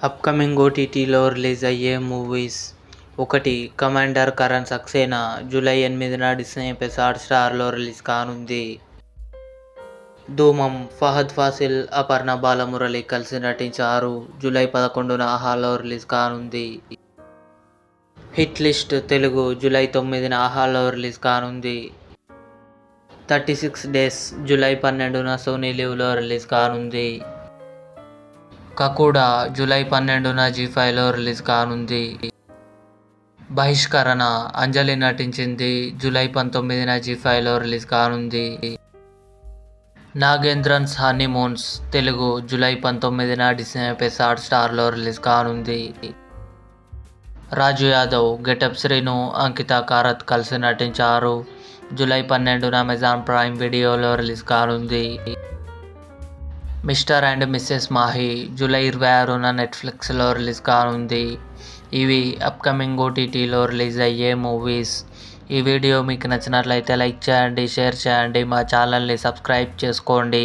Upcoming ఓటీటీలో release అయ్యే movies: 1. Commander Karan Saxena July 8న డిస్నీ ప్లస్ హాట్‌స్టార్లో రిలీజ్ కానుంది. ధూమం: ఫహద్ ఫాసిల్, అపర్ణ బాలమురళి కలిసి నటించారు. జూలై 11న ఆహాలో రిలీజ్ కానుంది. హిట్ లిస్ట్ తెలుగు జూలై 9న ఆహాలో రిలీజ్ కానుంది. 36 డేస్ జూలై 12న సోనీ లివ్లో రిలీజ్ కానుంది. కకుడా జూలై 12న జీ5లో రిలీజ్ కానుంది. బహిష్కరణ అంజలి నటించింది. జూలై 19న జీ5లో రిలీజ్ కానుంది. నాగేంద్రన్స్ హనీమూన్స్ తెలుగు జూలై 19న డిస్నీ ప్లస్ హాట్‌స్టార్లో రిలీజ్ కానుంది. రాజు యాదవ్ గెటప్ శ్రీను, అంకిత కారత్ కలిసి నటించారు. జూలై 12న అమెజాన్ ప్రైమ్ వీడియోలో రిలీజ్ కానుంది. Mr and Mrs Mahi July 26న నెట్ఫ్లిక్స్లో రిలీజ్ కానుంది. ఇవి అప్కమింగ్ ఓటీటీలో రిలీజ్ అయ్యే మూవీస్. ఈ వీడియో మీకు నచ్చినట్లయితే లైక్ చేయండి, షేర్ చేయండి, మా ఛానల్ని సబ్స్క్రైబ్ చేసుకోండి.